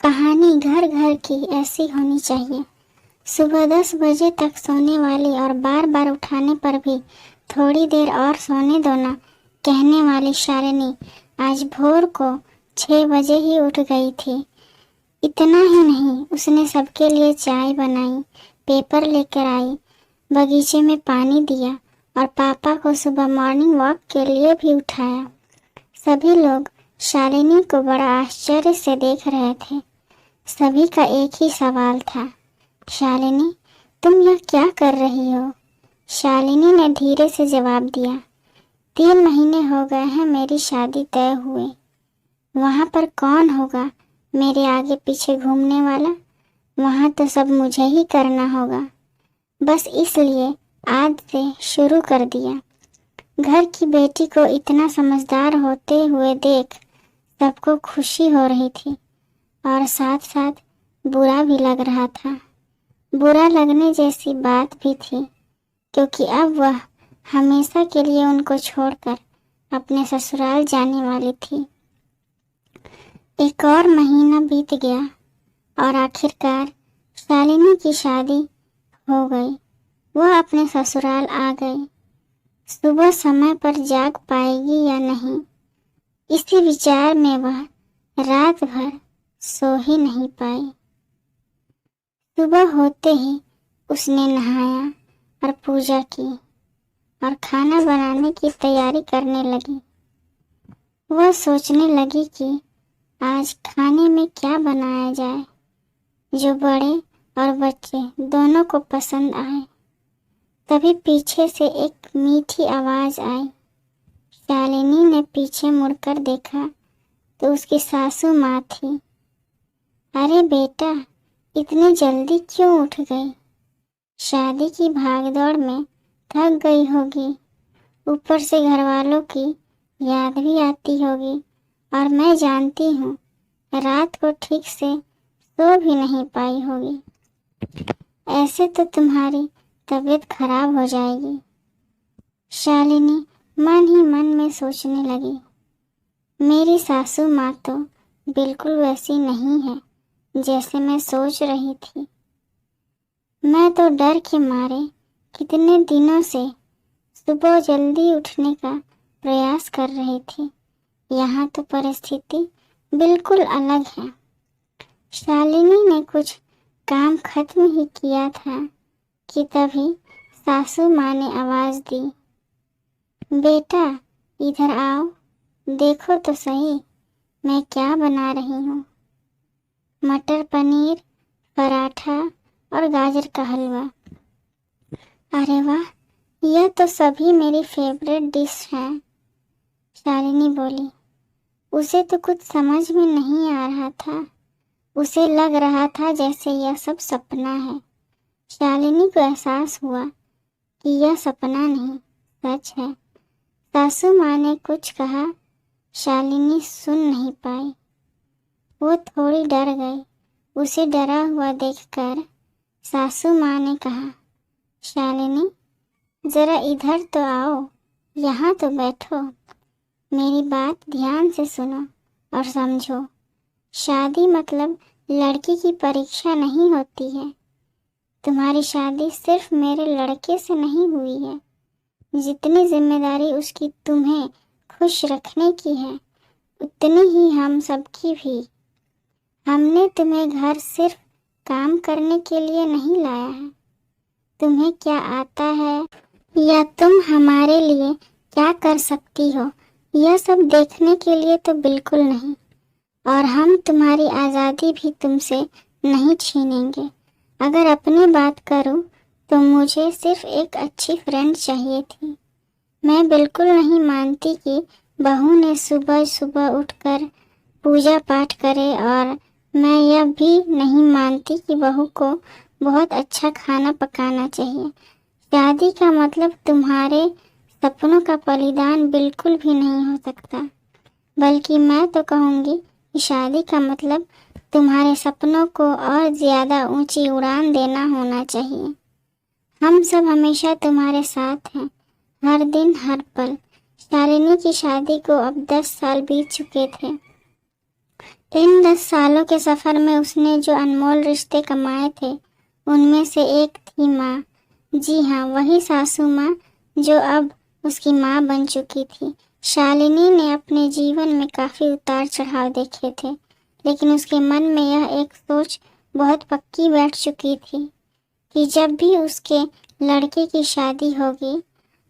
कहानी घर घर की ऐसी होनी चाहिए। सुबह 10 बजे तक सोने वाली और बार बार उठाने पर भी थोड़ी देर और सोने दो ना कहने वाली शालिनी आज भोर को 6 बजे ही उठ गई थी। इतना ही नहीं, उसने सबके लिए चाय बनाई, पेपर लेकर आई, बगीचे में पानी दिया और पापा को सुबह मॉर्निंग वॉक के लिए भी उठाया। सभी लोग शालिनी को बड़ा आश्चर्य से देख रहे थे। सभी का एक ही सवाल था, शालिनी तुम यह क्या कर रही हो? शालिनी ने धीरे से जवाब दिया, 3 महीने हो गए हैं मेरी शादी तय हुए। वहाँ पर कौन होगा मेरे आगे पीछे घूमने वाला? वहाँ तो सब मुझे ही करना होगा। बस इसलिए आज से शुरू कर दिया। घर की बेटी को इतना समझदार होते हुए देख सबको खुशी हो रही थी और साथ साथ बुरा भी लग रहा था। बुरा लगने जैसी बात भी थी, क्योंकि अब वह हमेशा के लिए उनको छोड़कर अपने ससुराल जाने वाली थी। एक और महीना बीत गया और आखिरकार शालिनी की शादी हो गई। वह अपने ससुराल आ गई। सुबह समय पर जाग पाएगी या नहीं, इसी विचार में वह रात भर सो ही नहीं पाई। सुबह होते ही उसने नहाया और पूजा की और खाना बनाने की तैयारी करने लगी। वह सोचने लगी कि आज खाने में क्या बनाया जाए जो बड़े और बच्चे दोनों को पसंद आए। तभी पीछे से एक मीठी आवाज़ आई। शालिनी ने पीछे मुड़कर देखा तो उसकी सासू माँ थी। अरे बेटा, इतनी जल्दी क्यों उठ गई? शादी की भागदौड़ में थक गई होगी, ऊपर से घर वालों की याद भी आती होगी और मैं जानती हूँ रात को ठीक से सो भी नहीं पाई होगी। ऐसे तो तुम्हारी तबीयत खराब हो जाएगी। शालिनी मन ही मन में सोचने लगी, मेरी सासू माँ तो बिल्कुल वैसी नहीं है जैसे मैं सोच रही थी। मैं तो डर के मारे कितने दिनों से सुबह जल्दी उठने का प्रयास कर रही थी। यहाँ तो परिस्थिति बिल्कुल अलग है। शालिनी ने कुछ काम खत्म ही किया था कि तभी सासू माँ ने आवाज़ दी, बेटा इधर आओ, देखो तो सही मैं क्या बना रही हूँ। मटर पनीर, पराठा और गाजर का हलवा। अरे वाह, यह तो सभी मेरी फेवरेट डिश है। शालिनी बोली। उसे तो कुछ समझ में नहीं आ रहा था। उसे लग रहा था जैसे यह सब सपना है। शालिनी को एहसास हुआ कि यह सपना नहीं, सच है। सासू माँ ने कुछ कहा, शालिनी सुन नहीं पाई। वो थोड़ी डर गई। उसे डरा हुआ देखकर सासू माँ ने कहा, शालिनी ज़रा इधर तो आओ, यहाँ तो बैठो। मेरी बात ध्यान से सुनो और समझो। शादी मतलब लड़की की परीक्षा नहीं होती है। तुम्हारी शादी सिर्फ मेरे लड़के से नहीं हुई है। जितनी जिम्मेदारी उसकी तुम्हें खुश रखने की है, उतनी ही हम सबकी भी। हमने तुम्हें घर सिर्फ काम करने के लिए नहीं लाया है। तुम्हें क्या आता है या तुम हमारे लिए क्या कर सकती हो, यह सब देखने के लिए तो बिल्कुल नहीं। और हम तुम्हारी आज़ादी भी तुमसे नहीं छीनेंगे। अगर अपनी बात करूं तो मुझे सिर्फ एक अच्छी फ्रेंड चाहिए थी। मैं बिल्कुल नहीं मानती कि बहू ने सुबह सुबह उठकर पूजा पाठ करे, और मैं यह भी नहीं मानती कि बहू को बहुत अच्छा खाना पकाना चाहिए। शादी का मतलब तुम्हारे सपनों का बलिदान बिल्कुल भी नहीं हो सकता। बल्कि मैं तो कहूँगी कि शादी का मतलब तुम्हारे सपनों को और ज़्यादा ऊंची उड़ान देना होना चाहिए। हम सब हमेशा तुम्हारे साथ हैं, हर दिन हर पल। शालिनी की शादी को अब 10 साल बीत चुके थे। इन 10 सालों के सफ़र में उसने जो अनमोल रिश्ते कमाए थे उनमें से एक थी माँ। जी हाँ, वही सासू माँ जो अब उसकी माँ बन चुकी थी। शालिनी ने अपने जीवन में काफ़ी उतार चढ़ाव देखे थे, लेकिन उसके मन में यह एक सोच बहुत पक्की बैठ चुकी थी कि जब भी उसके लड़के की शादी होगी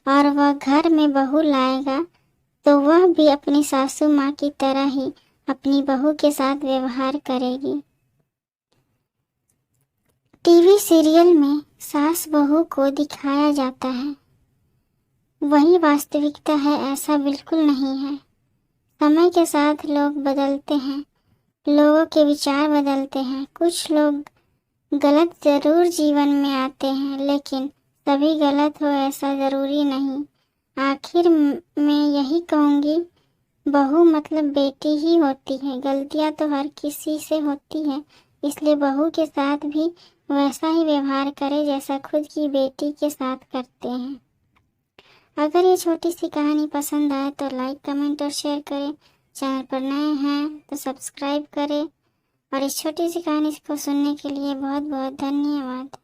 और वह घर में बहू लाएगा तो वह भी अपनी सासू माँ की तरह ही अपनी बहू के साथ व्यवहार करेगी। टीवी सीरियल में सास बहू को दिखाया जाता है, वही वास्तविकता है ऐसा बिल्कुल नहीं है। समय के साथ लोग बदलते हैं, लोगों के विचार बदलते हैं। कुछ लोग गलत ज़रूर जीवन में आते हैं, लेकिन सभी गलत हो ऐसा ज़रूरी नहीं। आखिर मैं यही कहूँगी, बहू मतलब बेटी ही होती है। गलतियाँ तो हर किसी से होती है, इसलिए बहू के साथ भी वैसा ही व्यवहार करें जैसा खुद की बेटी के साथ करते हैं। अगर ये छोटी सी कहानी पसंद आए तो लाइक, कमेंट और शेयर करें। चैनल पर नए हैं तो सब्सक्राइब करें और इस छोटी सी कहानी को सुनने के लिए बहुत बहुत धन्यवाद।